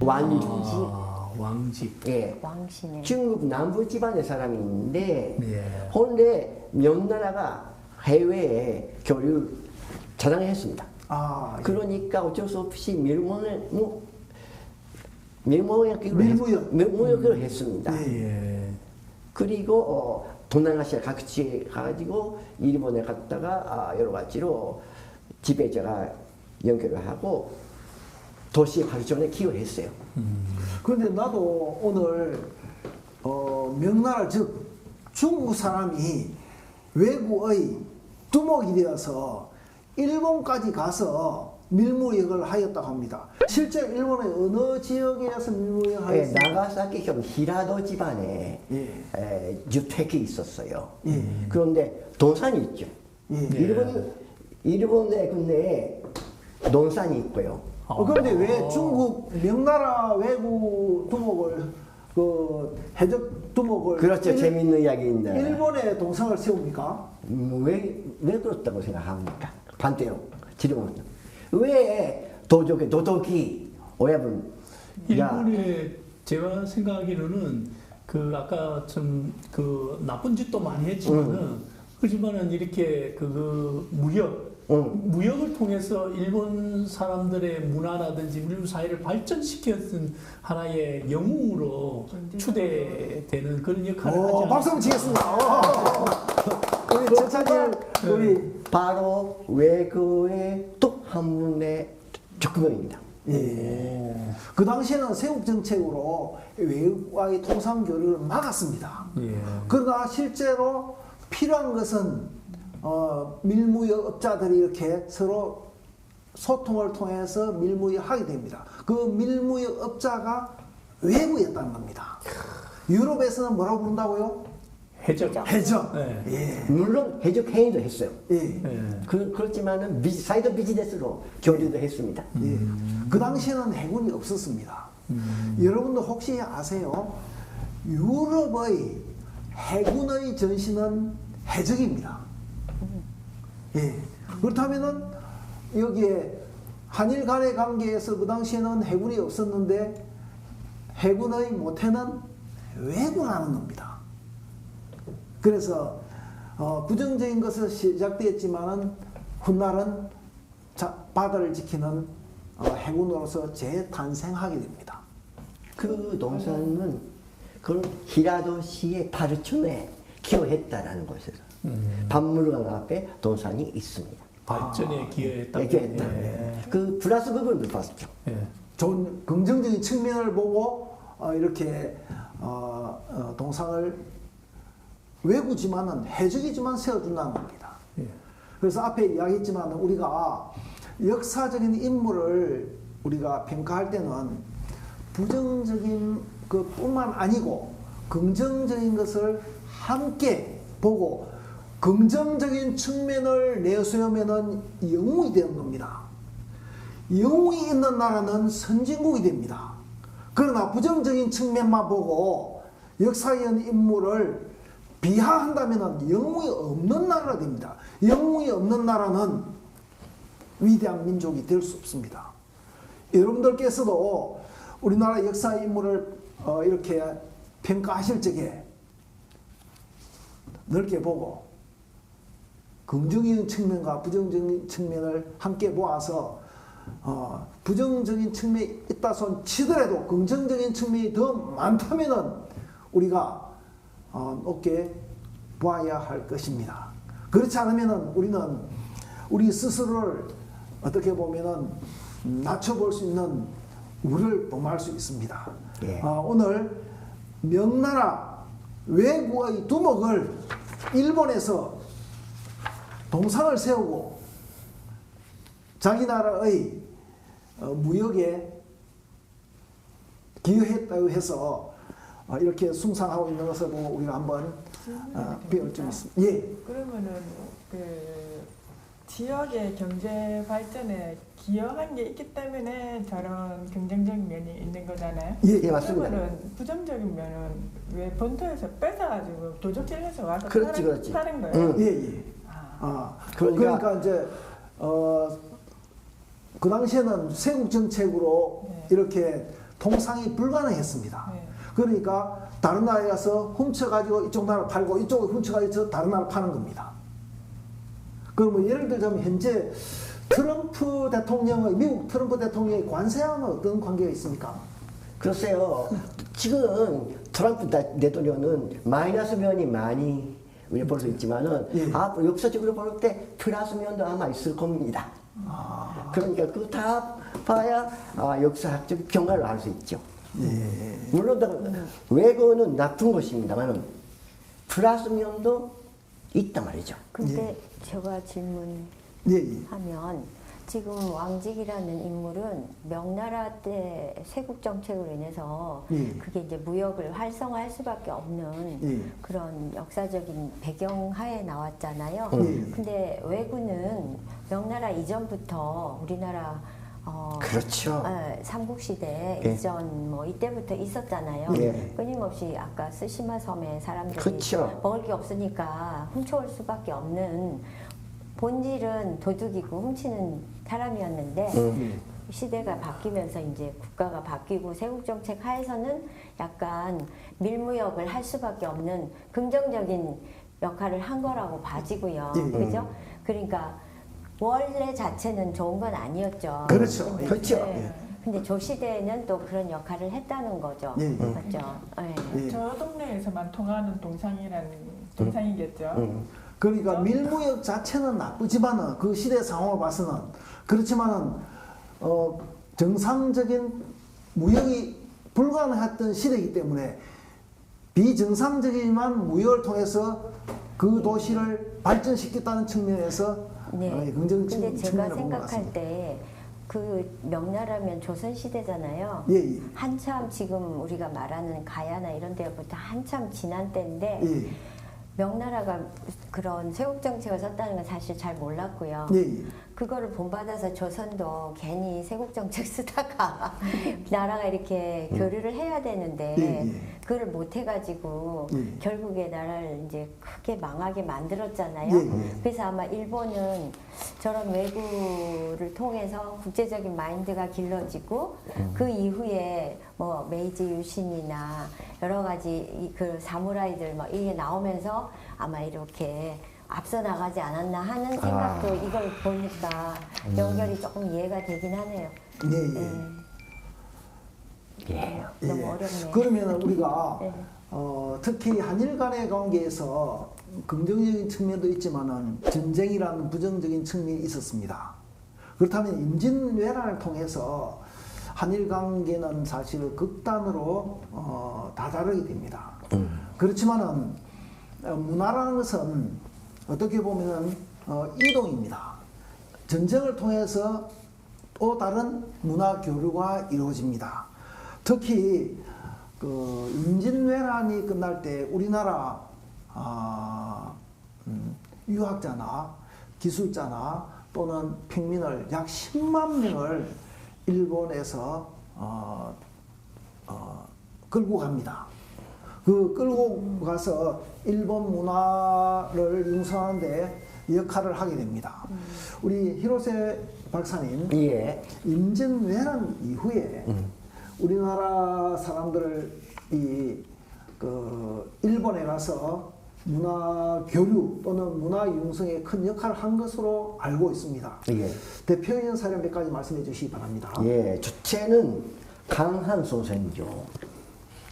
왕지. 왕지. 예. 왕씨네. 중국 남부 지방의 사람인데 예. 본래 명나라가 해외에 교류 자랑했습니다. 예. 그러니까 어쩔 수 없이 밀무역을 밀무역. 했습니다. 예. 그리고 동남아시아 같이 가가지고 일본에 갔다가 여러 가지로 지배자가 연결을 하고 도시 발전에 기여했어요. 그런데 나도 오늘 명나라 즉 중국 사람이 외국의 두목이 되어서 일본까지 가서 밀무역을 하였다고 합니다. 실제 일본의 어느 지역에서 밀무역을 하였습니까? 나가사키현 히라도 집안에 예. 주택이 있었어요. 예. 그런데 동산이 있죠. 예. 일본의 군대에 논산이 있고요. 그런데 왜 중국 명나라 외국 두목을 해적 두목을 그렇죠. 재밌는 이야기인데 일본에 동상을 세웁니까? 왜 그렇다고 생각합니까? 반대로 질문. 왜 도덕이 오야분 일본에 제가 생각하기로는 그 아까 좀 그 나쁜 짓도 많이 했지만은 하지만은 이렇게 그 무역을 통해서 일본 사람들의 문화라든지 일본 사회를 발전시켰던 하나의 영웅으로 추대되는 그런 역할을 하지 않았습니까? 박수 한번 치겠습니다. 우리 전차님 우리 바로 외교의 또 한 분의 적명입니다. 예. 그 당시에는 세국 정책으로 외국과의 통상 교류를 막았습니다. 예. 그러나 실제로 필요한 것은 밀무역업자들이 이렇게 서로 소통을 통해서 밀무역하게 됩니다. 그 밀무역업자가 외국이었다는 겁니다. 유럽에서는 뭐라고 부른다고요? 해적. 해적. 예. 예. 물론 해적 행위도 했어요. 예. 예. 그렇지만은 사이드 비즈니스로 교류도 했습니다. 예. 그 당시에는 해군이 없었습니다. 여러분도 혹시 아세요? 유럽의 해군의 전신은 해적입니다. 예. 그렇다면은 여기에 한일 간의 관계에서 그 당시에는 해군이 없었는데 해군의 모태는 왜군하는 겁니다. 그래서 부정적인 것을 시작되었지만은 훗날은 바다를 지키는 해군으로서 재탄생하게 됩니다. 그 동산은 그 히라도시의 발전에 기여했다라는 것에서 박물관 앞에 동산이 있습니다. 발전에 기여했다고. 기여했다. 예. 그 플러스 부분을 봤죠. 예. 좋은 긍정적인 측면을 보고 이렇게 동상을 외구지만은 해적이지만 세워준다는 겁니다. 예. 그래서 앞에 이야기했지만 우리가 역사적인 인물을 우리가 평가할 때는 부정적인 것뿐만 아니고 긍정적인 것을 함께 보고 긍정적인 측면을 내세우면은 영웅이 되는 겁니다. 영웅이 있는 나라는 선진국이 됩니다. 그러나 부정적인 측면만 보고 역사의 인물을 비하한다면 영웅이 없는 나라가 됩니다. 영웅이 없는 나라는 위대한 민족이 될 수 없습니다. 여러분들께서도 우리나라 역사의 인물을 이렇게 평가하실 적에 넓게 보고 긍정적인 측면과 부정적인 측면을 함께 모아서 부정적인 측면이 있다 손 치더라도 긍정적인 측면이 더 많다면은 우리가 높게 보아야 할 것입니다. 그렇지 않으면은 우리는 우리 스스로를 어떻게 보면은 낮춰볼 수 있는 우를 범할 수 있습니다. 예. 오늘 명나라 외국의 두목을 일본에서 동상을 세우고 자기 나라의 무역에 기여했다고 해서 이렇게 숭상하고 있는 것을 보고 우리가 한번 배울 점 있습니다. 예. 그러면은 그 지역의 경제 발전에 기여한 게 있기 때문에 저런 긍정적인 면이 있는 거잖아요. 예, 맞습니다. 그러면은 부정적인 면은 왜 본토에서 뺏어가지고 도적질해서 와서 그렇지. 사는 거예요. 예. 그러니까 그러니까 이제 그 당시에는 세국 정책으로 네. 이렇게 통상이 불가능했습니다. 네. 그러니까 다른 나라에 가서 훔쳐가지고 이쪽 나라 팔고 이쪽에 훔쳐가지고 다른 나라 파는 겁니다. 그럼 뭐 예를 들자면 현재 트럼프 대통령의 미국 트럼프 대통령의 관세와는 어떤 관계가 있습니까? 글쎄요. 지금 트럼프 대통령은 마이너스 면이 많이 우리가 볼 수 있지만은 예. 앞으로 역사적으로 볼 때 플러스 면도 아마 있을 겁니다. 그러니까 그거 다 봐야 역사학적 경과를 알 수 있죠. 예. 물론 외교는 나쁜 것입니다만은 플러스 면도 있단 말이죠. 근데 제가 질문하면 예. 예. 지금 왕직이라는 인물은 명나라 때 세국 정책으로 인해서 예. 그게 이제 무역을 활성화할 수밖에 없는 예. 그런 역사적인 배경 하에 나왔잖아요. 예. 근데 왜군은 명나라 이전부터 우리나라 그렇죠. 삼국시대 예. 이전 뭐 이때부터 있었잖아요. 예. 끊임없이 아까 쓰시마 섬에 사람들이 그렇죠. 먹을 게 없으니까 훔쳐올 수밖에 없는 본질은 도둑이고 훔치는 사람이었는데 시대가 바뀌면서 이제 국가가 바뀌고 세국 정책 하에서는 약간 밀무역을 할 수밖에 없는 긍정적인 역할을 한 거라고 봐지고요. 예. 그죠? 그러니까 원래 자체는 좋은 건 아니었죠. 그렇죠. 근데, 그렇죠. 네. 근데 조시대에는 또 그런 역할을 했다는 거죠. 예. 맞죠? 네. 예. 저 동네에서만 통하는 동상이겠죠. 그러니까 밀무역 자체는 나쁘지만은 그 시대 상황을 봐서는 그렇지만은 정상적인 무역이 불가능했던 시대이기 때문에 비정상적이지만 무역을 통해서 그 도시를 발전시켰다는 측면에서 네. 긍정 근데 제가 측면을 본것 생각할 같습니다. 때 그 명나라면 조선 시대잖아요. 예, 예. 한참 지금 우리가 말하는 가야나 이런 데부터 한참 지난 때인데 예, 명나라가 그런 세국 정책을 썼다는 건 사실 잘 몰랐고요. 예, 예. 그거를 본받아서 조선도 괜히 세국 정책 쓰다가 나라가 이렇게 교류를 해야 되는데 예, 예. 그걸 못 해가지고 예. 결국에 나라를 이제 크게 망하게 만들었잖아요. 예, 예. 그래서 아마 일본은 저런 외구를 통해서 국제적인 마인드가 길러지고 그 이후에 뭐 메이지 유신이나 여러 가지 그 사무라이들 뭐 이게 나오면서 아마 이렇게 앞서 나가지 않았나 하는 생각도 이걸 보니까 연결이 조금 이해가 되긴 하네요. 예, 예. 예. 너무 예. 어렵네요. 그러면 우리가 네. 특히 한일 간의 관계에서 긍정적인 측면도 있지만은 전쟁이라는 부정적인 측면이 있었습니다. 그렇다면 임진왜란을 통해서 한일 관계는 사실 극단으로 다다르게 됩니다. 그렇지만은 문화라는 것은 어떻게 보면은 이동입니다. 전쟁을 통해서 또 다른 문화 교류가 이루어집니다. 특히 그 임진왜란이 끝날 때 우리나라 유학자나 기술자나 또는 평민을 약 10만 명을 일본에서 끌고 갑니다. 그 끌고 가서 일본 문화를 융성하는데 역할을 하게 됩니다. 우리 히로세 박사님, 예. 임진왜란 이후에 우리나라 사람들을 일본에 가서 문화 교류 또는 문화 융성에 큰 역할을 한 것으로 알고 있습니다. 예. 대표적인 사례 몇 가지 말씀해 주시기 바랍니다. 예. 주체는 강한 선생이죠.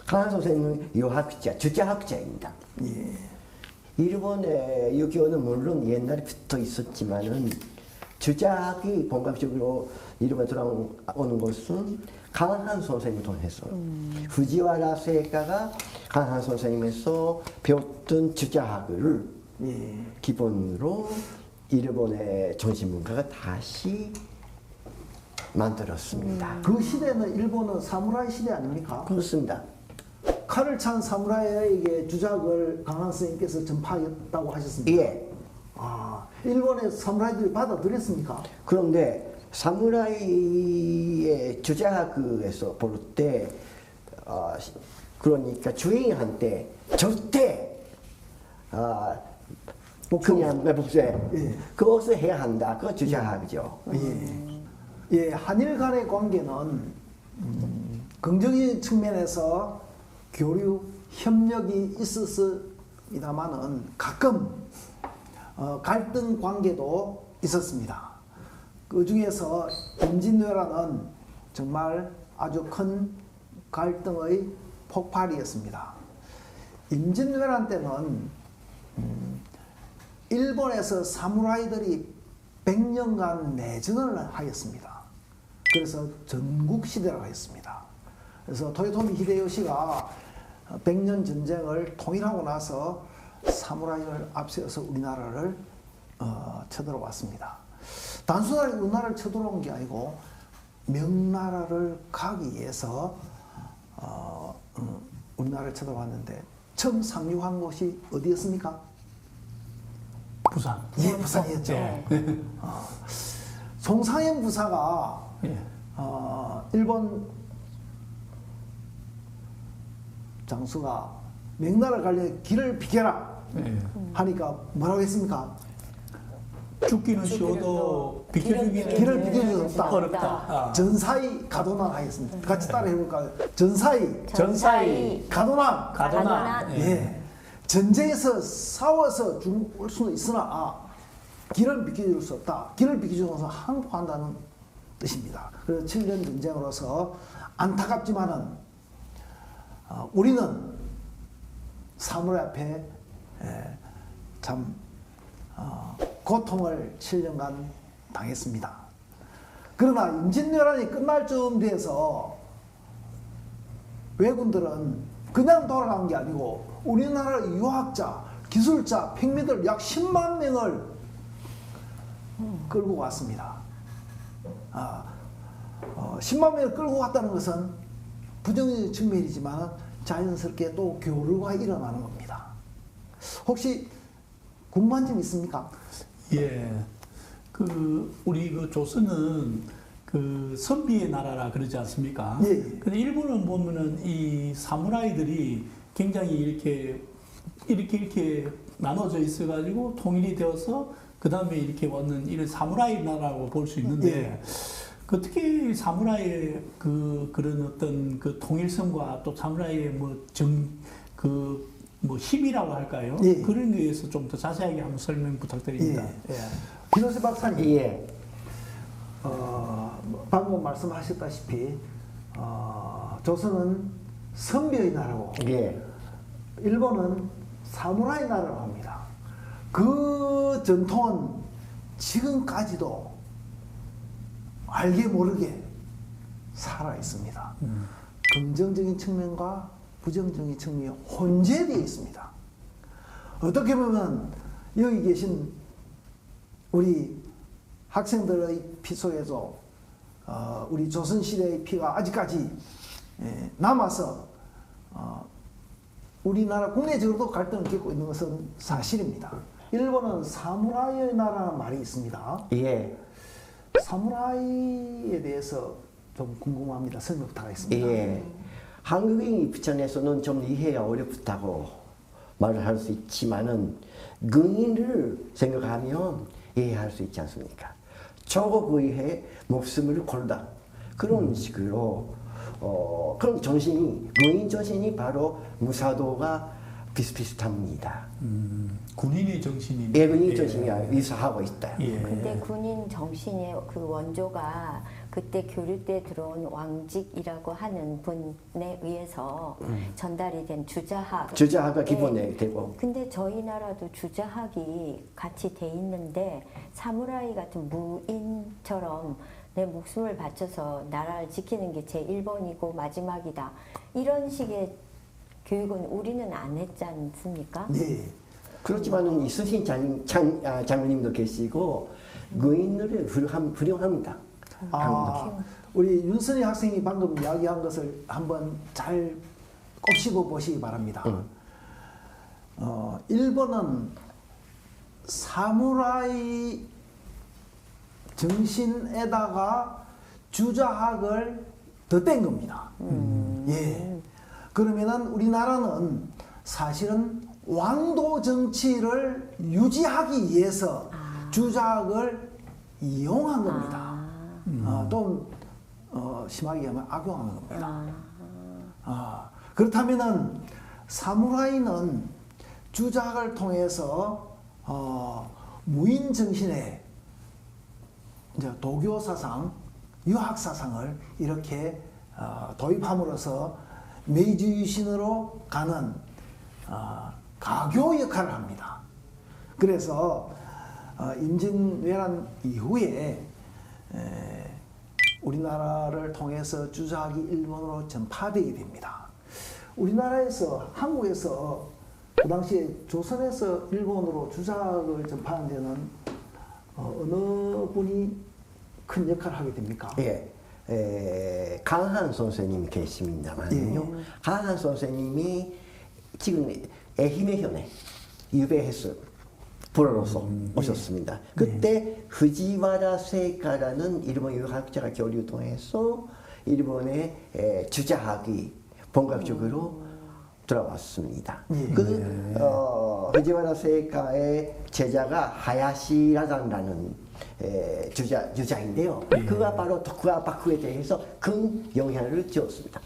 강한 선생님은 유학자, 주자학자입니다. 예. 일본의 유교는 물론 옛날부터 있었지만은 주자학이 본격적으로 일본에 들어오는 것은 강한 선생님을 통해서 후지와라 세가가 강한 선생님에서 배웠던 주자학을 예. 기본으로 일본의 정신문화가 다시 만들었습니다. 그 시대는 일본은 사무라이 시대 아닙니까? 그렇습니다. 칼을 찬 사무라이에게 주작을 강한 스님께서 전파했다고 하셨습니다. 예. 일본의 사무라이들이 받아들였습니까? 그런데 사무라이의 주자학에서 볼 때, 그러니까 주인한테 절대, 그냥 복수해. 예. 그것을 해야 한다. 그거 주자학이죠. 예. 예, 한일 간의 관계는 긍정적인 측면에서 교류 협력이 있었습니다만은 가끔 갈등 관계도 있었습니다. 그 중에서 임진왜란은 정말 아주 큰 갈등의 폭발이었습니다. 임진왜란 때는 일본에서 사무라이들이 100년간 내전을 하였습니다. 그래서 전국시대라고 했습니다. 그래서 토요토미 히데요시가 100년 전쟁을 통일하고 나서 사무라이를 앞세워서 우리나라를 쳐들어왔습니다. 단순하게 우리나라를 쳐들어온 게 아니고 명나라를 가기 위해서 우리나라를 쳐들어왔는데 처음 상륙한 곳이 어디였습니까? 부산. 예, 부산이었죠. 예. 송상현 부사가 예. 일본 장수가 명나라 가려면 길을 비켜라 예. 하니까 뭐라고 했습니까? 죽기는 쉬워도 비켜주기는 길을 비켜줄 수 없다. 어렵다. 아. 전사이 가도난 하겠습니다. 같이 따라 해볼까요? 전사이 전사이 가도난. 가도난. 예. 전쟁에서 싸워서 죽을 수는 있으나 길을 비켜줄 수 없다. 길을 비켜주면서 항복한다는 뜻입니다. 그래서 7년 전쟁으로서 안타깝지만은 우리는 사무라이 앞에 참 고통을 7년간 당했습니다. 그러나 임진왜란이 끝날 쯤 돼서 왜군들은 그냥 돌아간 게 아니고 우리나라 유학자, 기술자, 팽미들 약 10만 명을 끌고 왔습니다. 10만 명을 끌고 왔다는 것은 부정적인 측면이지만 자연스럽게 또 교류가 일어나는 겁니다. 혹시 궁금한 점 있습니까? 예. 우리 조선은 선비의 나라라 그러지 않습니까? 예. 근데 일본은 보면은 이 사무라이들이 굉장히 이렇게 나눠져 있어가지고 통일이 되어서 그 다음에 이렇게 왔는 이런 사무라이 나라라고 볼 수 있는데 예. 어떻게 사무라이의 그런 어떤 통일성과 또 사무라이의 힘이라고 할까요? 예. 그런 거에 대해서 좀 더 자세하게 한번 설명 부탁드립니다. 예. 김호세 박사님, 예. 방금 말씀하셨다시피 조선은 선비의 나라고 예. 일본은 사무라이 나라라고 합니다. 그 전통은 지금까지도 알게 모르게 살아 있습니다. 긍정적인 측면과 부정적인 측면이 혼재되어 있습니다. 어떻게 보면 여기 계신 우리 학생들의 피 속에서 우리 조선시대의 피가 아직까지 남아서 우리나라 국내적으로도 갈등을 겪고 있는 것은 사실입니다. 일본은 사무라이의 나라라는 말이 있습니다. 예. 사무라이에 대해서 좀 궁금합니다. 설명 부탁하겠습니다. 예. 한국인 입장에서는 좀 이해가 어렵다고 말을 할 수 있지만은 군인을 생각하면 이해할 수 있지 않습니까? 조국 위해 목숨을 걸다 그런 식으로 그런 정신이 군인 정신이 바로 무사도가 비슷비슷합니다. 군인의 정신이 예, 군인 정신이 위사하고 있다. 예. 근데 군인 정신의 그 원조가 그때 교류 때 들어온 왕직이라고 하는 분에 의해서 전달이 된 주자학. 주자학가 기본에 되고. 근데 저희 나라도 주자학이 같이 돼 있는데 사무라이 같은 무인처럼 내 목숨을 바쳐서 나라를 지키는 게 제 1번이고 마지막이다. 이런 식의 교육은 우리는 안 했지 않습니까? 네. 그렇지만은 이순신 장군님도 계시고 군인들은 훌륭합니다. 우리 윤선희 학생이 방금 이야기한 것을 한번 잘 곱씹어 보시기 바랍니다. 일본은 사무라이 정신에다가 주자학을 덧댄 겁니다. 예. 그러면은 우리나라는 사실은 왕도 정치를 유지하기 위해서 주자학을 이용한 겁니다. 좀 심하게 하면 악용하는 겁니다. 그렇다면은 사무라이는 주작을 통해서 무인 정신의 이제 도교 사상, 유학 사상을 이렇게 도입함으로써 메이지 유신으로 가는 가교 역할을 합니다. 그래서 임진왜란 이후에 우리나라를 통해서 주작이 일본으로 전파되게 됩니다. 우리나라에서 한국에서 그 당시에 조선에서 일본으로 주작을 전파한 데는 어느 분이 큰 역할을 하게 됩니까? 예, 강한 선생님이 계십니다만요. 강한 선생님이 지금 에히메현에 유배해서 불어로서 오셨습니다. 그때 후지와라 세이카라는 일본 유학자가 교류 통해서 일본의 주작이 본格적으로 들어왔습니다. 후지와라 세이카의 제자가 하야시 라잔라는 주자인데요. 그가 바로 토쿠가 바쿠에 대해서 큰 영향을 주었습니다.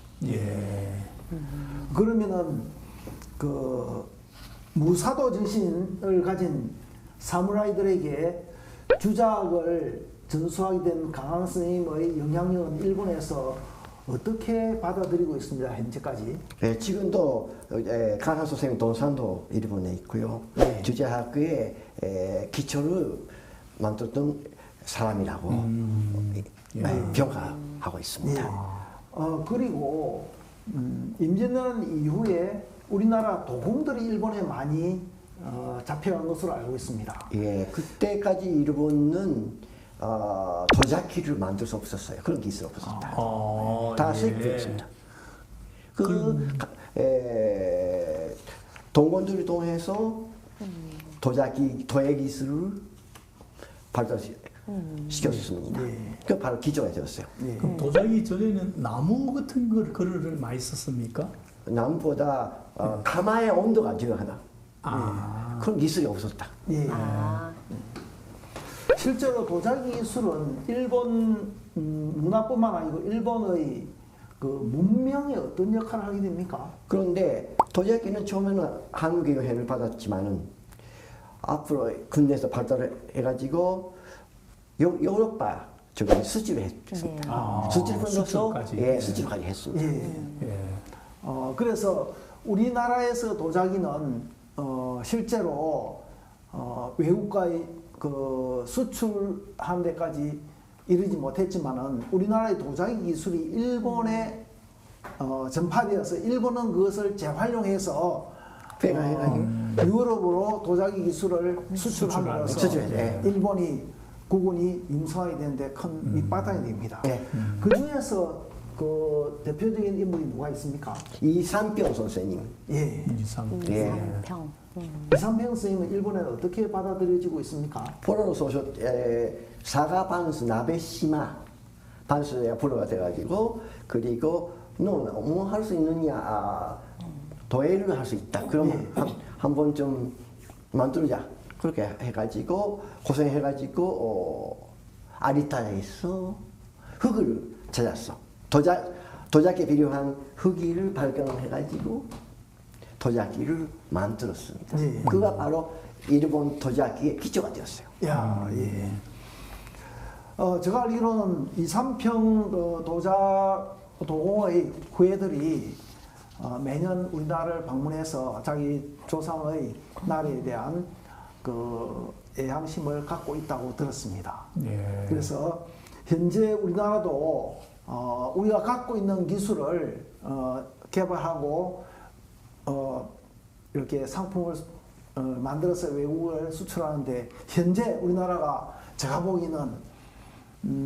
그러면은 그 무사도 정신을 가진 사무라이들에게 주작을 전수하게 된 강한 스님의 영향력은 일본에서 어떻게 받아들이고 있습니다, 현재까지? 네, 지금도 강한 선생님 동산도 일본에 있고요. 주자학교의 기초를 만들었던 사람이라고 평가하고 있습니다. 그리고 임진왜란 이후에 우리나라 도공들이 일본에 많이 잡혀간 것으로 알고 있습니다. 예, 그때까지 일본은 도자기를 만들 수 없었어요. 그런 기술이 없었습니다. 다 수입되었습니다. 동원들을 통해서 도예 기술을 발달시켰습니다. 그 바로 기초가 되었어요. 그럼 도자기 전에는 나무 같은 거를 많이 썼습니까? 나무보다 가마의 온도가 중요하다. 그런 기술이 없었다. 실제로 도자기 기술은 일본 문화뿐만 아니고 일본의 그 문명에 어떤 역할을 하게 됩니까? 그런데 도자기는 처음에는 한국의 영향을 받았지만은 앞으로 군대에서 발달해가지고 유로파 저기 수출을 했습니다. 수출분으로서 수출까지 했습니다. 그래서 우리나라에서 도자기는 실제로 외국과의 그 수출하는 데까지 이르지 못했지만은 우리나라의 도자기 기술이 일본에 전파되어서 일본은 그것을 재활용해서 유럽으로 도자기 기술을 수출함으로써 일본이 국군이 융성하게 되는데 큰 밑바탕이 됩니다. 그 중에서 그 대표적인 인물이 누가 있습니까? 이삼평 선생님. 이삼평. 이삼평 선생님은 일본에 어떻게 받아들여지고 있습니까? 포로로서 사가 반스 나베시마 반스에 포로가 돼가지고 그리고 너 뭐 할 수 있느냐 도예를 할 수 있다. 그럼 한번 좀 만들자. 그렇게 해가지고 고생해가지고 아리타에서 흙을 찾았어. 도자기에 필요한 흙을 발견해가지고 도자기를 만들었습니다. 그가 바로 일본 도자기의 기초가 되었어요. 제가 알기로는 이삼평 도공의 후예들이 매년 우리나라를 방문해서 자기 조상의 나라에 대한 그 애향심을 갖고 있다고 들었습니다. 그래서 현재 우리나라도 우리가 갖고 있는 기술을 개발하고 이렇게 상품을 만들어서 외국을 수출하는데 현재 우리나라가 제가 보기에는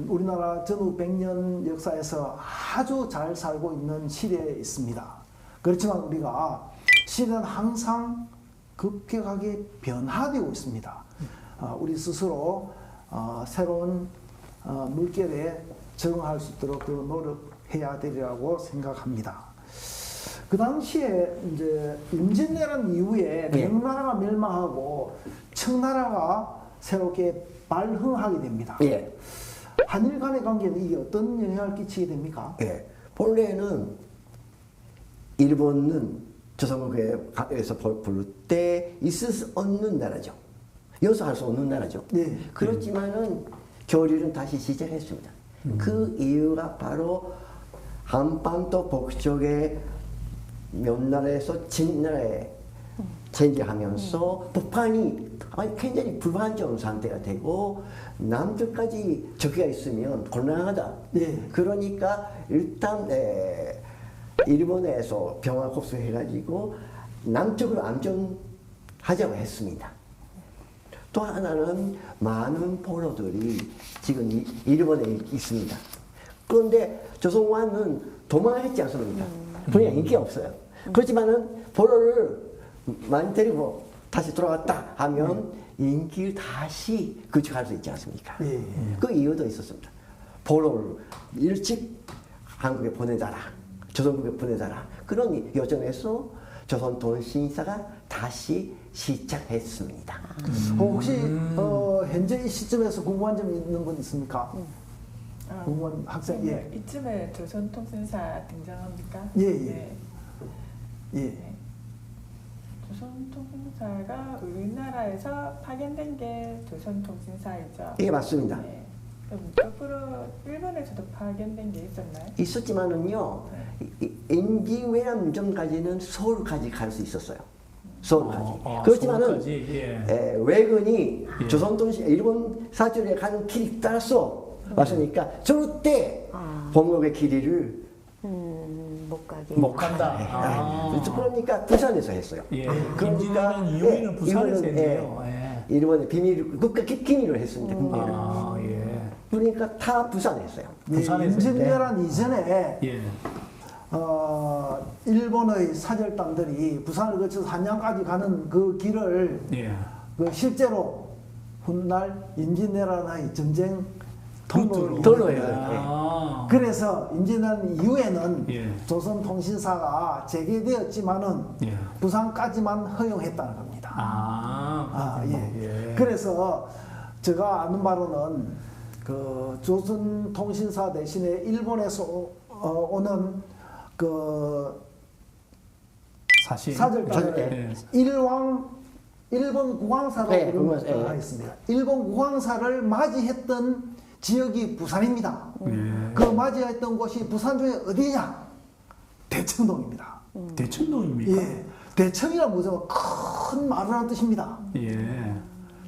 우리나라 전후 100년 역사에서 아주 잘 살고 있는 시대에 있습니다. 그렇지만 우리가 시대는 항상 급격하게 변화되고 있습니다. 우리 스스로 새로운 물결에 적응할 수 있도록 그 노력해야 되리라고 생각합니다. 그 당시에 이제 임진왜란 이후에 명나라가 멸망하고 청나라가 새롭게 발흥하게 됩니다. 한일 간의 관계는 이게 어떤 영향을 끼치게 됩니까? 본래는 일본은 조선국에서 볼 때 있을 수 없는 나라죠. 여기서 할 수 없는 나라죠. 네. 그렇지만은 교류는 다시 시작했습니다. 그 이유가 바로 한반도 북쪽의 몇 나라에서 진나라에 전쟁하면서 북한이 굉장히 불안정한 상태가 되고 남쪽까지 적기가 있으면 곤란하다. 네. 그러니까 일단 일본에서 병화 흡수해가지고 남쪽으로 안전하자고 했습니다. 또 하나는 많은 포로들이 지금 일본에 있습니다. 그런데 조선왕은 도망했지 않습니까? 그냥 인기가 없어요. 그렇지만은 포로를 많이 데리고 다시 돌아왔다 하면 인기를 다시 구축할 수 있지 않습니까? 예. 그 이유도 있었습니다. 포로를 일찍 한국에 보내달라, 조선국에 보내달라. 그런 요청에서 조선통신사가 다시 시작했습니다. 혹시 현재 이 시점에서 궁금한 점이 있는 분 있습니까? 궁금한 학생, 예. 이쯤에 조선통신사 등장합니까? 예, 예. 네. 예. 네. 조선통신사가 우리나라에서 파견된 게 조선통신사이죠. 예, 맞습니다. 네. 그럼 옆으로 일본에서도 파견된 게 있었나요? 있었지만은요, 임기왜란전까지는 서울까지 갈 수 있었어요. 서울까지. 그렇지만은 서울까지, 예. 왜군이 예. 조선통신 일본 사절에 가는 길 따라서 왔으니까 절대 범국의 길이를 못 가게. 못 간다. 그러니까 부산에서 했어요. 예. 그러니까 임진왜란 이후에는 부산에서 이거는, 했네요. 예. 일본의 비밀 국가 기밀로 했습니다. 국내를. 예. 그러니까 다 부산에 했어요. 부산에서 임진왜란 이전에 예. 일본의 사절단들이 부산을 거쳐서 한양까지 가는 그 길을 예. 실제로 훗날 임진왜란의 전쟁 루트로. 도로예요. 아. 그래서 임진왜란 이후에는 예. 조선통신사가 재개되었지만은 예. 부산까지만 허용했다는 겁니다. 예. 그래서 제가 아는 바로는 그 조선통신사 대신에 일본에서 오는 그 사실 사절단을 예. 일본 국왕사로 네, 부르는 하였습니다. 일본 국왕사를 맞이했던 지역이 부산입니다. 그 맞이했던 곳이 부산 중에 어디냐? 대청동입니다. 대천동입니까? 예, 대청이란 뭐죠? 큰 마루라는 뜻입니다. 예.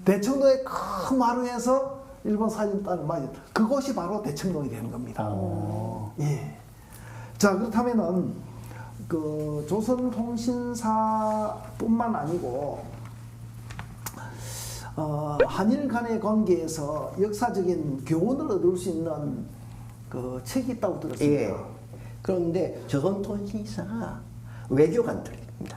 대청도의 큰 마루에서 일본 사절단을 맞이. 그곳이 바로 대청동이 되는 겁니다. 예. 자, 그렇다면은 그 조선통신사뿐만 아니고 한일 간의 관계에서 역사적인 교훈을 얻을 수 있는 그 책이 있다고 들었습니다. 예. 그런데 조선통신사가 외교관들입니다.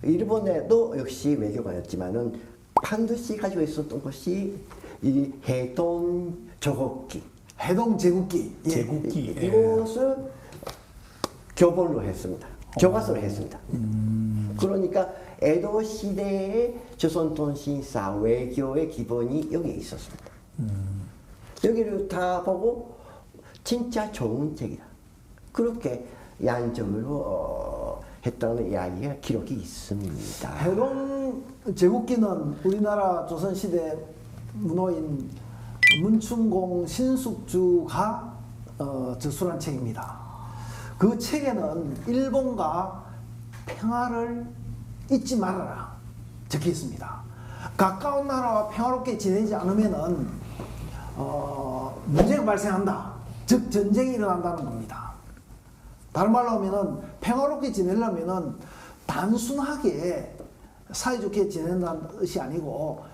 일본에도 역시 외교관이었지만은 반드시 가지고 있었던 것이 이 해동 조국기. 해동 제국기. 예. 제국기. 예. 이것을 교본로 했습니다. 교과서로 했습니다. 그러니까 에도 시대의 조선통신사 외교의 기본이 여기에 있었습니다. 여기를 다 보고 진짜 좋은 책이다. 그렇게 양적으로 했다는 이야기가 기록이 있습니다. 해동 제국기는 우리나라 조선시대 문호인 문충공 신숙주가 저술한 책입니다. 그 책에는 일본과 평화를 잊지 말아라 적혀 있습니다. 가까운 나라와 평화롭게 지내지 않으면은 문제가 발생한다. 즉 전쟁이 일어난다는 겁니다. 다른 말로 하면은 평화롭게 지내려면은 단순하게 사이좋게 지낸다는 뜻이 아니고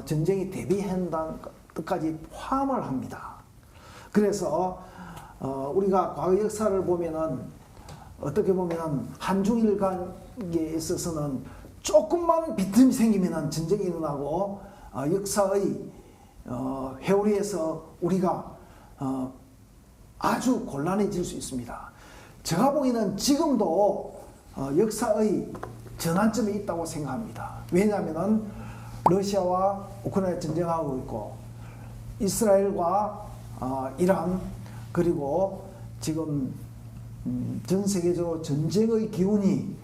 전쟁이 대비한다는 뜻까지 포함을 합니다. 그래서 우리가 과거 역사를 보면은 어떻게 보면은 한중일 관계에 있어서는 조금만 비틈이 생기면은 전쟁이 일어나고 역사의 회오리에서 우리가 아주 곤란해질 수 있습니다. 제가 보기에는 지금도 역사의 전환점이 있다고 생각합니다. 왜냐하면은 러시아와 우크라이나 전쟁하고 있고 이스라엘과 이란 그리고 지금 전 세계적으로 전쟁의 기운이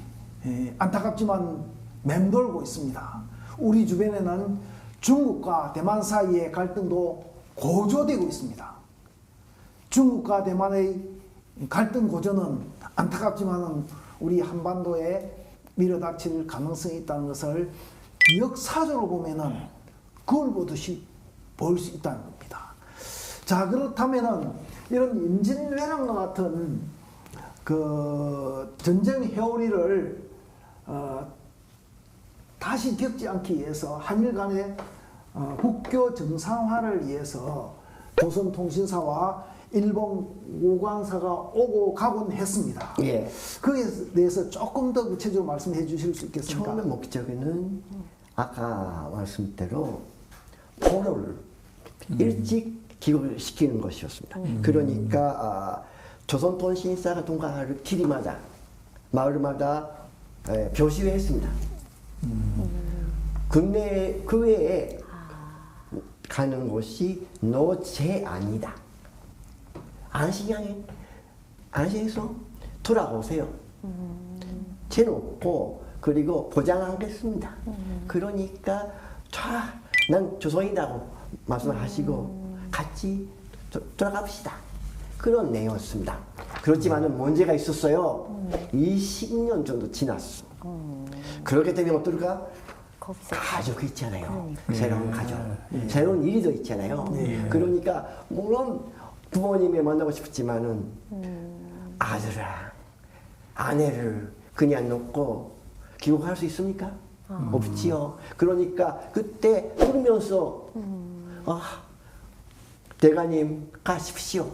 안타깝지만 맴돌고 있습니다. 우리 주변에는 중국과 대만 사이의 갈등도 고조되고 있습니다. 중국과 대만의 갈등 고조는 안타깝지만 우리 한반도에 밀어닥칠 가능성이 있다는 것을 역사적으로 보면은 그걸 보듯이 볼 수 있다는 겁니다. 자, 그렇다면은 이런 임진왜란과 같은 그 전쟁 회오리를 다시 겪지 않기 위해서 한일 간의 국교 정상화를 위해서 조선통신사와 일본 오광사가 오고 가곤 했습니다. 예. 그에 대해서 조금 더 구체적으로 말씀해 주실 수 있겠습니까? 처음의 목적은 아까 말씀대로 포로를 일찍 기록시키는 것이었습니다. 그러니까 조선통신사가 통과할 길이마다 마을마다 표시했습니다. 국내 그 외에 가는 곳이 노제안이다. 안심해서 돌아오세요. 제놓고 그리고 보장하겠습니다. 그러니까 난 조선이라고 말씀하시고 같이 돌아갑시다. 그런 내용이었습니다. 그렇지만은 문제가 있었어요. 20년 정도 지났어. 그렇게 되면 어떨까? 거기서 가족이 있잖아요. 그러니까. 새로운 가족, 새로운 일이 더 있잖아요. 그러니까 물론 부모님을 만나고 싶지만은 아들이랑 아내를 그냥 놓고 귀국할 수 있습니까? 없지요. 그러니까 그때 울면서 대가님 가십시오.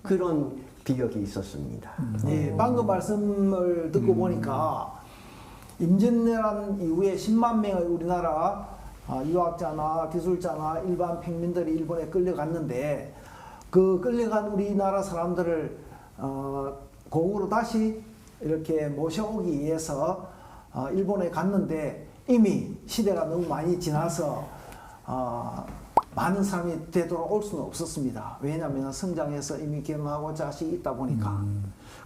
그런 비극이 있었습니다. 네, 방금 말씀을 듣고 보니까 임진왜란 이후에 10만 명의 우리나라 유학자나 기술자나 일반 평민들이 일본에 끌려갔는데 그 끌려간 우리나라 사람들을 고국으로 다시 이렇게 모셔오기 위해서 일본에 갔는데 이미 시대가 너무 많이 지나서 많은 사람이 되돌아올 수는 없었습니다. 왜냐하면 성장해서 이미 결혼하고 자식이 있다 보니까.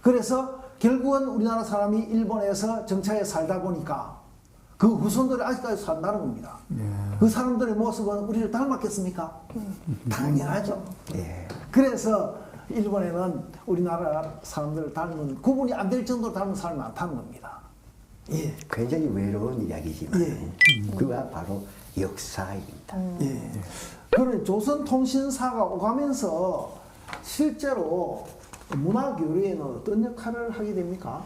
그래서 결국은 우리나라 사람이 일본에서 정착해 살다 보니까 그 후손들이 아직까지 산다는 겁니다. 그 사람들의 모습은 우리를 닮았겠습니까? 당연하죠. 그래서 일본에는 우리나라 사람들을 닮은, 구분이 안 될 정도로 닮은 사람이 많다는 겁니다. 예. 굉장히 외로운 이야기지만 그가 바로 역사입니다. 예. 그런 조선통신사가 오가면서 실제로 문화교류에는 어떤 역할을 하게 됩니까?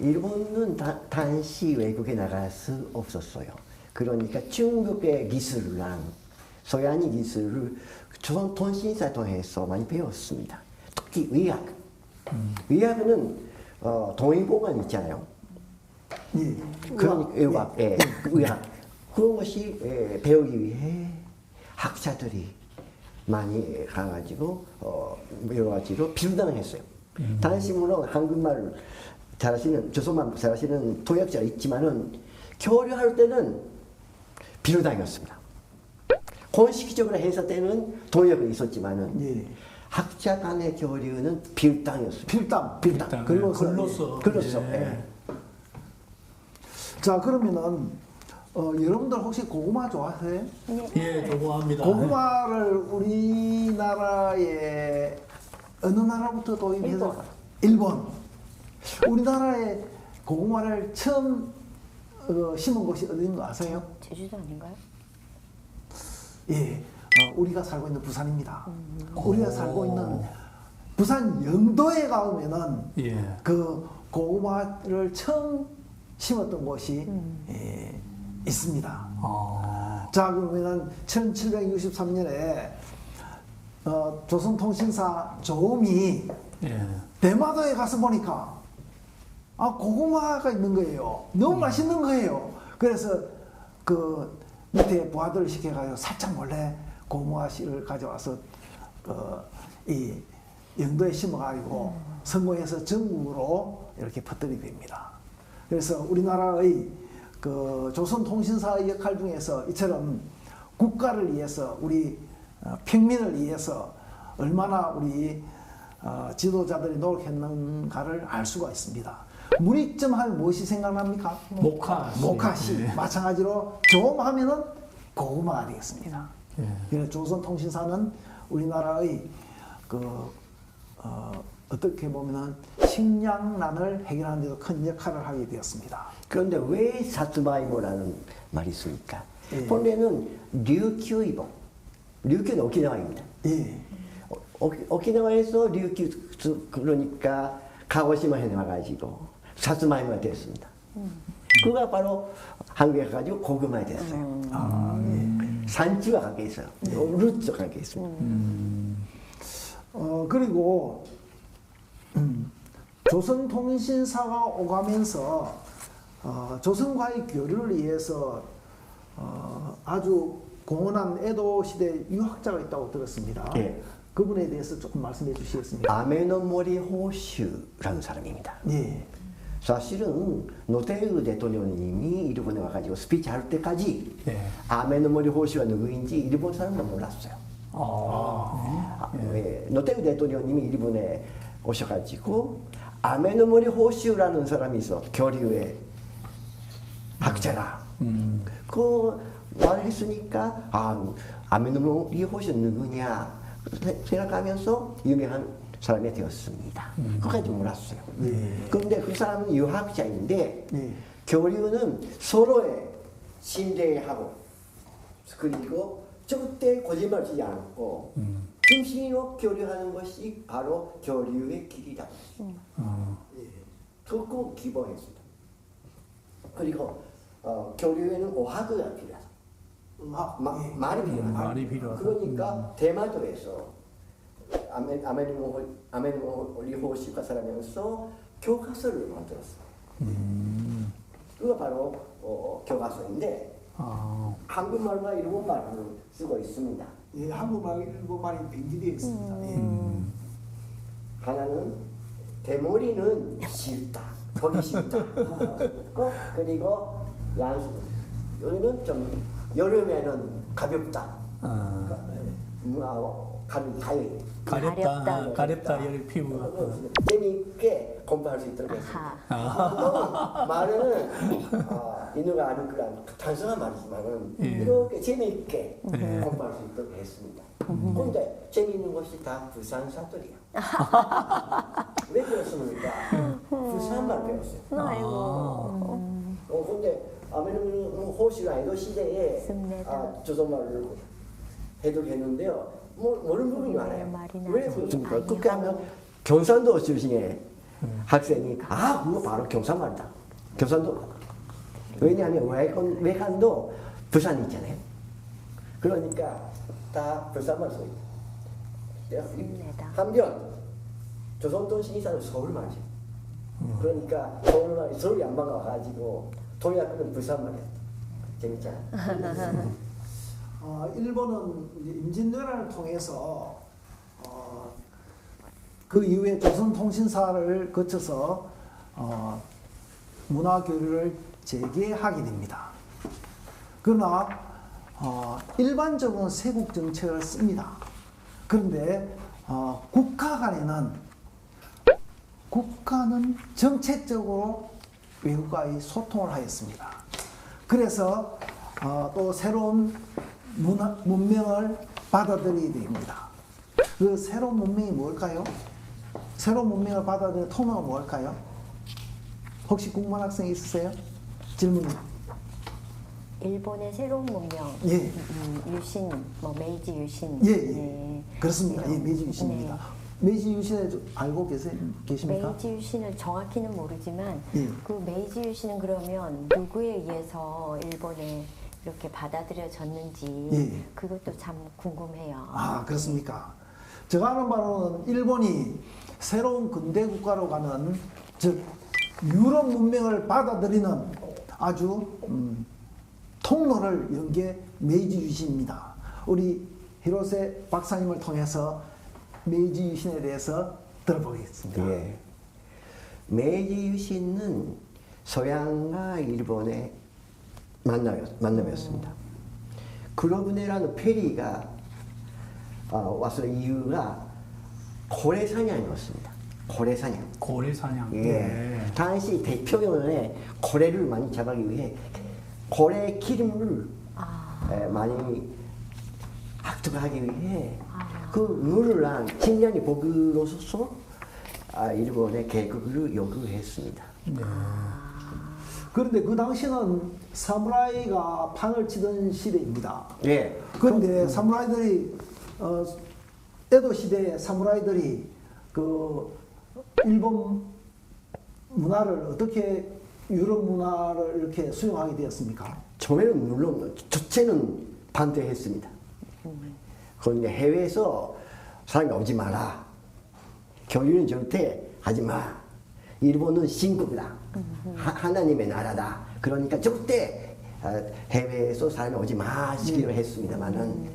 일본은 단시 외국에 나갈 수 없었어요. 그러니까 중국의 기술이랑 서양의 기술을 조선통신사 통해서 많이 배웠습니다. 특히 의학. 의학은 동의보감 있잖아요. 예. 그런 의학, 의학. 그런 것이 배우기 위해 학자들이 많이 가가지고 여러 가지로 비루당을 했어요. 당시 물론 한국말 잘하시는, 조선말 잘하시는 통역자가 있지만은 교류할 때는 비루당이었습니다. 공식적으로 행사 때는 통역은 있었지만은 예. 학자 간의 교류는 빌당이었습니다. 빌당. 글로써. 예. 자, 그러면은 여러분들 혹시 고구마 좋아하세요? 예, 좋아합니다. 고구마를 우리나라에 어느 나라부터 도입해서? 일본. 우리나라에 고구마를 처음 심은 곳이 어딘 거 아세요? 제주도 아닌가요? 예, 우리가 살고 있는 부산입니다. 우리가 살고 있는 부산 영도에 가면은 예. 그 고구마를 처음 심었던 곳이 있습니다. 자, 그러면은 1763년에 조선통신사 조음이 예. 대마도에 가서 보니까 고구마가 있는 거예요. 너무 맛있는 거예요. 그래서 그 밑에 부하들을 시켜가지고 살짝 몰래 고구마 씨를 가져와서 이 영도에 심어가지고 성공해서 전국으로 이렇게 퍼뜨리게 됩니다. 그래서 우리나라의 그 조선통신사의 역할 중에서 이처럼 국가를 위해서 우리 평민을 위해서 얼마나 우리 지도자들이 노력했는가를 알 수가 있습니다. 문익점 하면 무엇이 생각납니까? 목화씨. 마찬가지로 좀 하면은 고구마가 되겠습니다. 그래서 조선통신사는 우리나라의 어떻게 보면은 식량난을 해결하는 데도 큰 역할을 하게 되었습니다. 그런데 왜 사츠마이모라는 말이 있습니까? 예. 본래는 류큐이보, 류큐는 오키나와입니다. 예. 오키나와에서 류큐, 그러니까 가고시마에 나가지고 사츠마이모가 됐습니다. 그가 바로 한국에 가가지고 고구마가 됐어요. 산지와 관계 있어요. 루트와 관계 있습니다. 그리고 조선통신사가 오가면서 조선과의 교류를 위해서 아주 공헌한 에도 시대 유학자가 있다고 들었습니다. 예. 그분에 대해서 조금 말씀해 주시겠습니까? 아메노모리 호슈라는 사람입니다. 예. 사실은 노태우 대통령님이 일본에 와가지고 스피치 할 때까지 예. 아메노모리 호슈가 누구인지 일본 사람도 몰랐어요. 노태우 대통령님이 일본에 오셔가지고 아메노모리 호슈라는 사람이 있어, 교류의 학자라. 그 말을 했으니까 아메노모리 호슈 누구냐 생각하면서 유명한 사람이 되었습니다. 그까지 몰랐어요. 그런데 그 사람은 유학자인데 교류는 서로의 신뢰하고 그리고 절대 거짓말 치지 않고 진심으로 교류하는 것이 바로 교류의 길이라고 했습니다. 그거 기본했습니다. 그리고 교류에는 오하그가 필요하다. 말이 필요하다. 말이 필요하다. 그러니까 대마도에서 아메노모리 호시가 사람이면서 교과서를 만들었어요. 그거 바로 교과서인데 한국말과 일본말을 쓰고 있습니다. 예, 한국말, 일본말이 병지되어 있습니다. 하나는 대머리는 싫다, 보기 싫다. 그리고 양수, 여기는 좀 여름에는 가볍다. 가렵다 열 피부가. 재미있게 공부할 수 있도록 했습니다. 말은 인우가 아는 그런 단순한 말이지만은 이렇게 재미있게 공부할 수 있도록 했습니다. 그런데 재미있는 것이 다 부산 사투리야. 왜 그렇습니까? 부산말 배웠어요. 아이고. 근데 아메리카노 호시가 에도 시대에 조선말을 해독했는데요. 모르는 부분이 많아요. 왜 그렇습니까? 그렇게 하면 경상도 출신의 학생이 그거 바로 경상말이다. 경상도. 왜냐하면 외관도 부산이 있잖아요. 그러니까 다 부산말 소리. 한편 조선돈 신이사는 서울말이죠. 그러니까 서울 양반가 와가지고 동양권은 부산말이었다. 재밌잖아. 일본은 이제 임진왜란을 통해서 그 이후에 조선통신사를 거쳐서 문화교류를 재개하게 됩니다. 그러나 일반적으로는 세국 정책을 씁니다. 그런데 국가는 정책적으로 외국과의 소통을 하였습니다. 그래서 또 새로운 문명을 받아들이게 됩니다. 그 새로운 문명이 뭘까요? 새로운 문명을 받아들이는 통로가 뭘까요? 혹시 궁금한 학생이 있으세요? 질문이. 일본의 새로운 문명, 예. 유신, 메이지 유신. 예. 그렇습니다. 예, 메이지 유신입니다. 메이지 유신에 알고 계십니까? 메이지 유신을 정확히는 모르지만 예. 그 메이지 유신은 그러면 누구에 의해서 일본에 이렇게 받아들여졌는지 그것도 참 궁금해요. 그렇습니까? 제가 아는 바로는 일본이 새로운 근대 국가로 가는, 즉 유럽 문명을 받아들이는 아주 통로를 연 게 메이지 유신입니다. 우리 히로세 박사님을 통해서 메이지 유신에 대해서 들어보겠습니다. 예. 메이지 유신은 서양과 일본의 만남이었습니다. 그로브네라는 페리가 왔을 이유가 고래사냥이었습니다. 고래사냥. 고래사냥. 예. 네. 당시 대표령에 고래를 많이 잡기 위해 고래 기름을 많이 획득하기 위해 그 은을한 식량이 복으로서 일본의 개국을 요구했습니다. 네. 그런데 그 당시는 사무라이가 판을 치던 시대입니다. 예. 그런데 사무라이들이 에도 시대의 사무라이들이 그 일본 문화를 어떻게 유럽 문화를 이렇게 수용하게 되었습니까? 처음에는 물론 첫째는 반대했습니다. 그런데 해외에서 사람이 오지 마라. 교류는 절대 하지 마. 일본은 신국이다. 하나님의 나라다. 그러니까 절대 해외에서 사람이 오지 마시기로 했습니다만은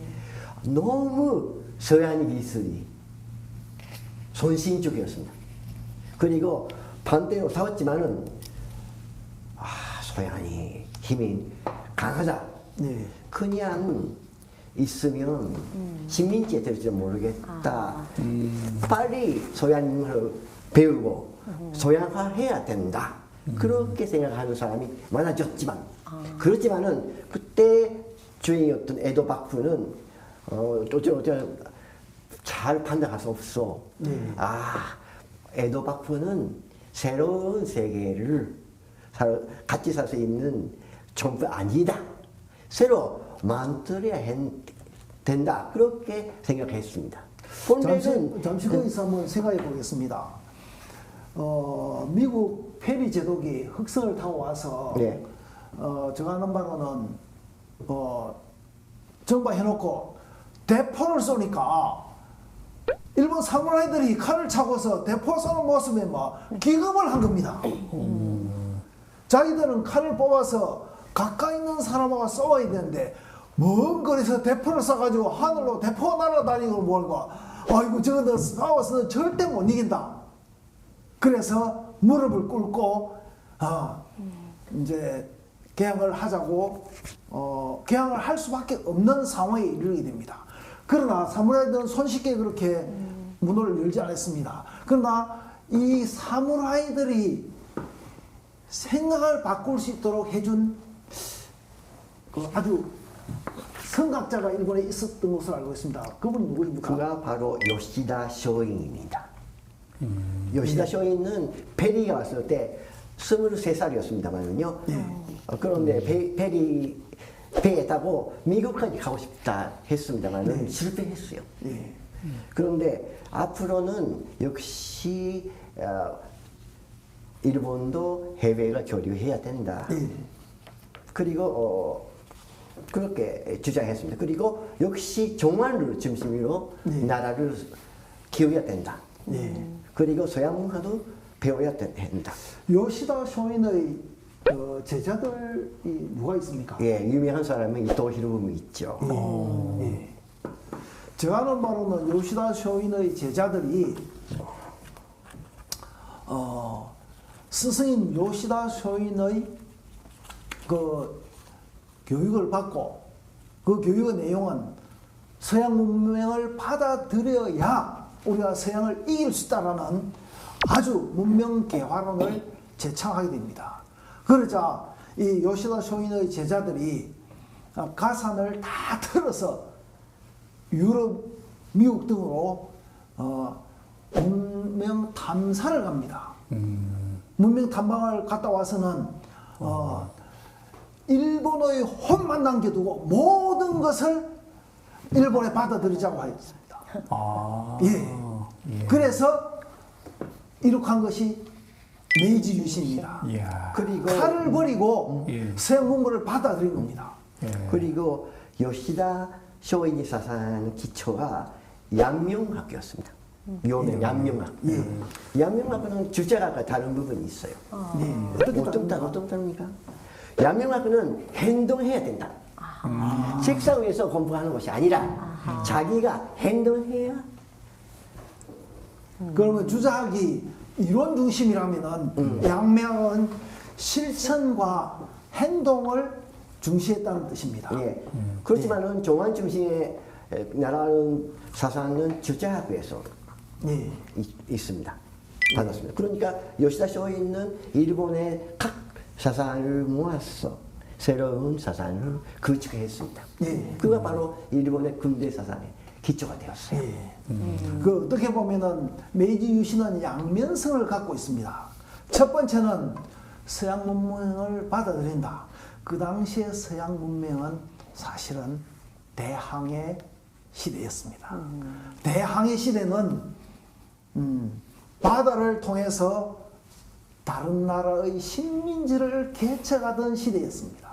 너무 서양 기술이 선진적이었습니다. 그리고 반대로 싸웠지만은 서양이 힘이 강하다. 네. 그냥 있으면 식민지에 될지 모르겠다. 빨리 서양을 배우고 서양화해야 된다. 그렇게 생각하는 사람이 많아졌지만 그렇지만은 그때 주인이었던 에도幕府는 어쩌 잘 판단할 수 없어. 에도幕府는 새로운 세계를 같이 살 수 있는 정부 아니다. 새로 만들어야 된다. 그렇게 생각했습니다. 잠시 거기서 한번 생각해 보겠습니다. 미국 페리 제독이 흑성을 타고 와서 네. 제가 아는 바로는 정박해놓고 대포를 쏘니까 일본 사무라이들이 칼을 차고서 대포 쏘는 모습에 막 기겁을 한 겁니다. 자기들은 칼을 뽑아서 가까이 있는 사람하고 싸워야 되는데 먼 거리에서 대포를 쏴가지고 하늘로 대포가 날아다니고 뭘까. 아이고 저거들 싸워서는 절대 못 이긴다. 그래서 무릎을 꿇고 이제 개항을 하자고 개항을 할 수밖에 없는 상황에 이르게 됩니다. 그러나 사무라이들은 손쉽게 그렇게 문을 열지 않았습니다. 그러나 이 사무라이들이 생각을 바꿀 수 있도록 해준 그 아주 선각자가 일본에 있었던 것으로 알고 있습니다. 그분이 누구입니까? 그가 바로 요시다 쇼인입니다. 요시다 쇼인은 페리가 왔을 때 23살이었습니다만요. 그런데 배에 타고 미국까지 가고 싶다 했습니다만 실패했어요. 그런데 앞으로는 역시 일본도 해외가 교류해야 된다. 그리고 그렇게 주장했습니다. 그리고 역시 종말을 중심으로 나라를 키워야 된다. 그리고 서양 문화도 배워야 된다. 요시다 쇼인의 제자들이 누가 있습니까? 예, 유명한 사람은 이토 히로부미 있죠. 제가 아는 바로는 요시다 쇼인의 제자들이 스승인 요시다 쇼인의 그 교육을 받고 그 교육의 내용은 서양 문명을 받아들여야 우리가 서양을 이길 수 있다라는 아주 문명 개화론을 제창하게 됩니다. 그러자 이 요시다 쇼인의 제자들이 가산을 다 틀어서 유럽, 미국 등으로 문명 탐사를 갑니다. 문명 탐방을 갔다 와서는 일본의 혼만 남겨두고 모든 것을 일본에 받아들이자고 하였습니다. 그래서 이룩한 것이 메이지 유신입니다. 그리고 칼을 버리고 서양 문물을 받아들인 겁니다. 그리고 요시다 쇼인이 사상하는 기초가 양명학이었습니다. 요명 양명학. 양명학은 주제학과 다른 부분이 있어요. 어떤 다릅니까? 양명학은 행동해야 된다. 책상 위에서 공부하는 것이 아니라 자기가 행동해야. 그러면 주자학이 이론 중심이라면은 양명은 실천과 행동을 중시했다는 뜻입니다. 그렇지만은 종안 중심의 나라는 사상은 주자학에서 예. 있습니다. 받았습니다. 그러니까 요시다 쇼이는 일본의 각 사상을 모아서 새로운 사상을 구축했습니다. 예. 그가 바로 일본의 근대 사상의 기초가 되었어요. 예. 그 어떻게 보면은 메이지 유신은 양면성을 갖고 있습니다. 첫 번째는 서양 문명을 받아들인다. 그 당시에 서양 문명은 사실은 대항해 시대였습니다. 대항해 시대는 바다를 통해서 다른 나라의 식민지를 개척하던 시대였습니다.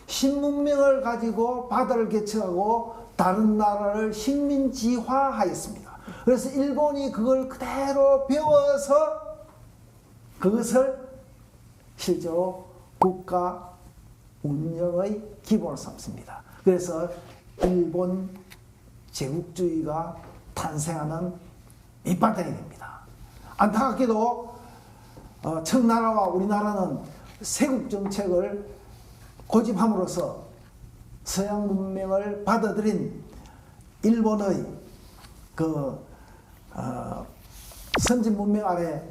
신문명을 가지고 바다를 개척하고 다른 나라를 식민지화하였습니다. 그래서 일본이 그걸 그대로 배워서 그것을 실제로 국가 운영의 기본을 삼습니다. 그래서 일본 제국주의가 탄생하는 밑바탕이 됩니다. 안타깝게도 청나라와 우리나라는 세국 정책을 고집함으로써 서양 문명을 받아들인 일본의 선진 문명 아래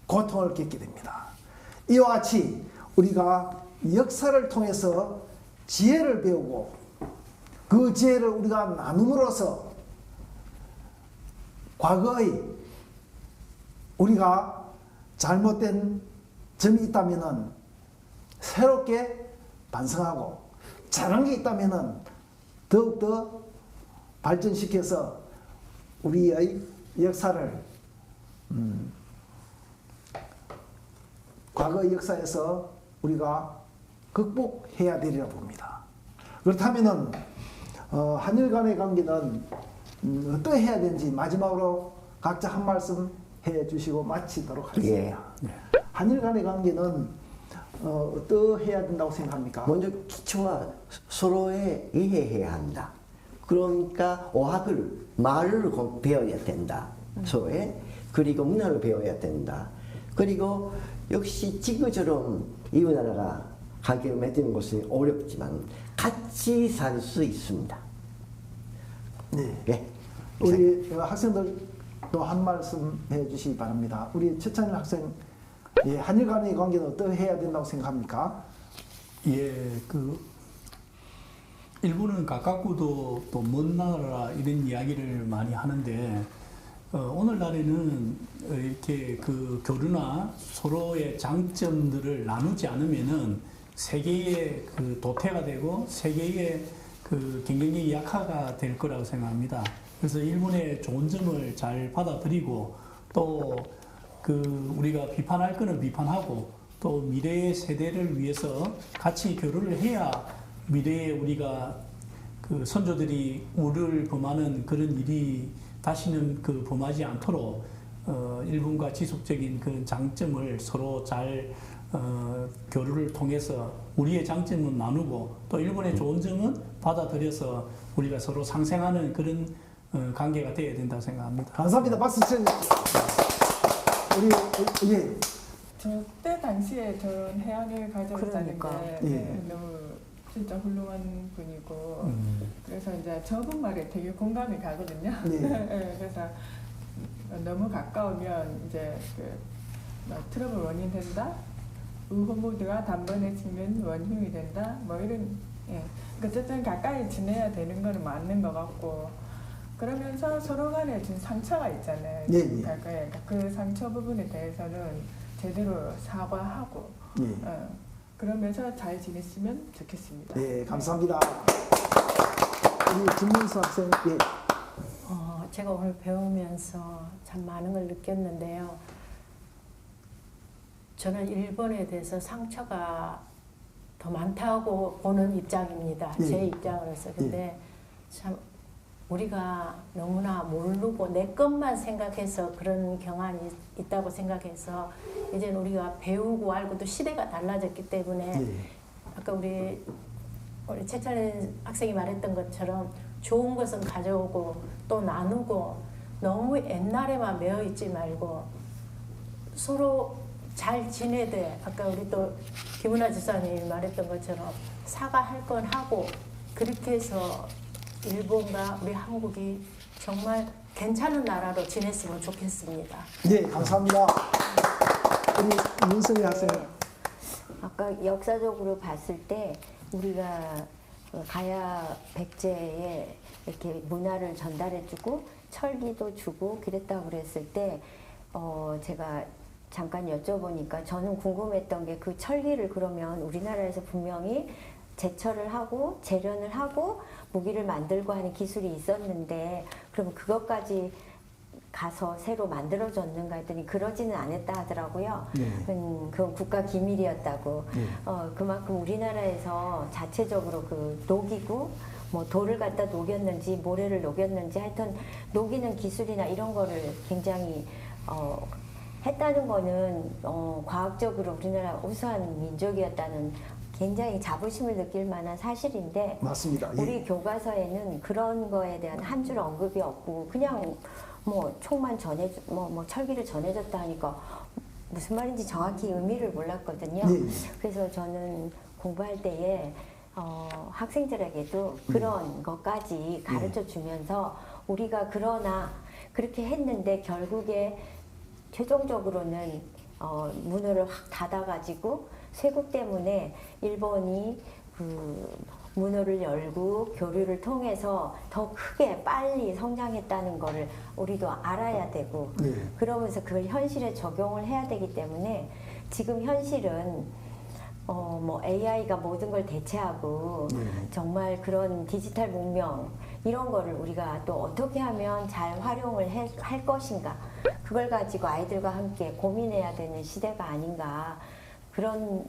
고통을 겪게 됩니다. 이와 같이 우리가 역사를 통해서 지혜를 배우고 그 지혜를 우리가 나눔으로써 과거의 우리가 잘못된 점이 있다면 새롭게 반성하고 잘한 게 있다면 더욱더 발전시켜서 우리의 역사를 과거의 역사에서 우리가 극복해야 되리라 봅니다. 그렇다면 한일 간의 관계는 어떻게 해야 되는지 마지막으로 각자 한 말씀 해주시고 마치도록 하겠습니다. 예. 한일 간의 관계는 어떻게 해야 된다고 생각합니까? 먼저 기초와 서로에 이해해야 한다. 그러니까 어학을, 말을 배워야 된다. 서로에. 그리고 문화를 배워야 된다. 그리고 역시 지금처럼 이웃 나라가 관계를 맺는 것은 어렵지만 같이 살 수 있습니다. 네. 예. 우리 학생들도 한 말씀 해주시기 바랍니다. 우리 최찬일 학생, 예, 한일 간의 관계는 어떻게 해야 된다고 생각합니까? 예, 일본은 가깝고도 또 먼 나라 이런 이야기를 많이 하는데 오늘날에는 이렇게 교류나 서로의 장점들을 나누지 않으면은 세계의 도태가 되고 세계의 경쟁력이 약화가 될 거라고 생각합니다. 그래서 일본의 좋은 점을 잘 받아들이고 또 우리가 비판할 거는 비판하고 또 미래의 세대를 위해서 같이 교류를 해야 미래에 우리가 선조들이 우를 범하는 그런 일이 다시는 범하지 않도록 일본과 지속적인 그런 장점을 서로 잘 교류를 통해서 우리의 장점은 나누고 또 일본의 좋은 점은 받아들여서 우리가 서로 상생하는 그런 관계가 되어야 된다고 생각합니다. 감사합니다. 박수 주세요. 우리 예. 저때 당시에 저런 해안을 가져왔다는 그러니까. 게 예. 너무 진짜 훌륭한 분이고 그래서 이제 저분 말에 되게 공감이 가거든요. 네. 네, 그래서 너무 가까우면 이제 트러블 원인 된다. 우호 모드가 단번에 치면 원흉이 된다. 뭐 이런 어쨌든 가까이 지내야 되는 거는 맞는 것 같고 그러면서 서로 간에 준 상처가 있잖아요. 예, 예. 그러니까 그 상처 부분에 대해서는 제대로 사과하고 그러면서 잘 지냈으면 좋겠습니다. 네, 감사합니다. 우리 김문수 학생, 예. 제가 오늘 배우면서 참 많은 걸 느꼈는데요. 저는 일본에 대해서 상처가 더 많다고 보는 입장입니다. 예. 제 입장으로서. 근데 참 우리가 너무나 모르고 내 것만 생각해서 그런 경향이 있다고 생각해서 이제는 우리가 배우고 알고 또 시대가 달라졌기 때문에 예. 아까 우리 최찬일 학생이 말했던 것처럼 좋은 것은 가져오고 또 나누고 너무 옛날에만 매여 있지 말고 서로 잘 지내되 아까 우리 또 김은하 지사님이 말했던 것처럼 사과할 건 하고 그렇게 해서 일본과 우리 한국이 정말 괜찮은 나라로 지냈으면 좋겠습니다. 네, 감사합니다. 우리 민성이 학생. 아까 역사적으로 봤을 때 우리가 가야 백제에 이렇게 문화를 전달해주고 철기도 주고 그랬다고 그랬을 때 제가 잠깐 여쭤보니까 저는 궁금했던 게 그 철기를 그러면 우리나라에서 분명히 제철을 하고 재련을 하고 무기를 만들고 하는 기술이 있었는데 그럼 그것까지 가서 새로 만들어졌는가 했더니 그러지는 않았다 하더라고요. 네. 그건 국가 기밀이었다고. 네. 그만큼 우리나라에서 자체적으로 그 녹이고 뭐 돌을 갖다 녹였는지 모래를 녹였는지 하여튼 녹이는 기술이나 이런 거를 굉장히 했다는 거는 과학적으로 우리나라 우수한 민족이었다는 굉장히 자부심을 느낄 만한 사실인데 맞습니다. 예. 우리 교과서에는 그런 거에 대한 한 줄 언급이 없고 그냥 뭐 총만 뭐 철기를 전해줬다 하니까 무슨 말인지 정확히 의미를 몰랐거든요. 네. 그래서 저는 공부할 때에 학생들에게도 그런 것까지 가르쳐 주면서 우리가 그러나 그렇게 했는데 결국에 최종적으로는 문을 확 닫아가지고 쇄국 때문에 일본이 그 문호를 열고 교류를 통해서 더 크게 빨리 성장했다는 거를 우리도 알아야 되고 네. 그러면서 그걸 현실에 적용을 해야 되기 때문에 지금 현실은 뭐 AI가 모든 걸 대체하고 정말 그런 디지털 문명 이런 거를 우리가 또 어떻게 하면 잘 활용을 할 것인가 그걸 가지고 아이들과 함께 고민해야 되는 시대가 아닌가 그런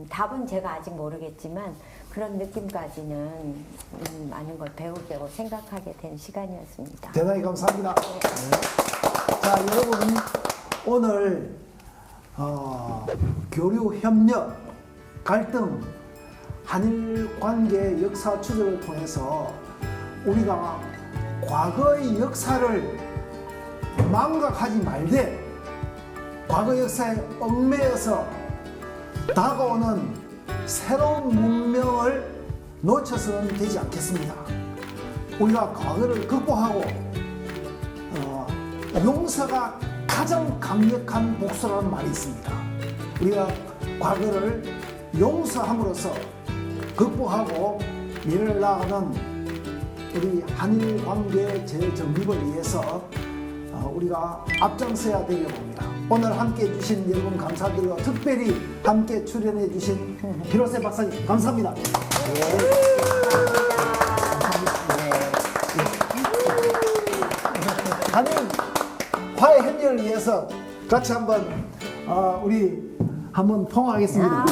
답은 제가 아직 모르겠지만 그런 느낌까지는 많은 걸 배우고 생각하게 된 시간이었습니다. 대단히 감사합니다. 자, 여러분 오늘 교류 협력, 갈등, 한일 관계 역사 추적을 통해서 우리가 과거의 역사를 망각하지 말되 과거 역사에 얽매여서 다가오는 새로운 문명을 놓쳐서는 되지 않겠습니다. 우리가 과거를 극복하고 용서가 가장 강력한 복수라는 말이 있습니다. 우리가 과거를 용서함으로써 극복하고 미래를 나아가는 우리 한일 관계 재정립을 위해서 우리가 앞장서야 되려 봅니다. 오늘 함께 해주신 여러분 감사드리고 특별히 함께 출연해 주신 히로세 박사님 감사합니다. 한일 화해 협력을 위해서 같이 한번 우리 한번 통화하겠습니다.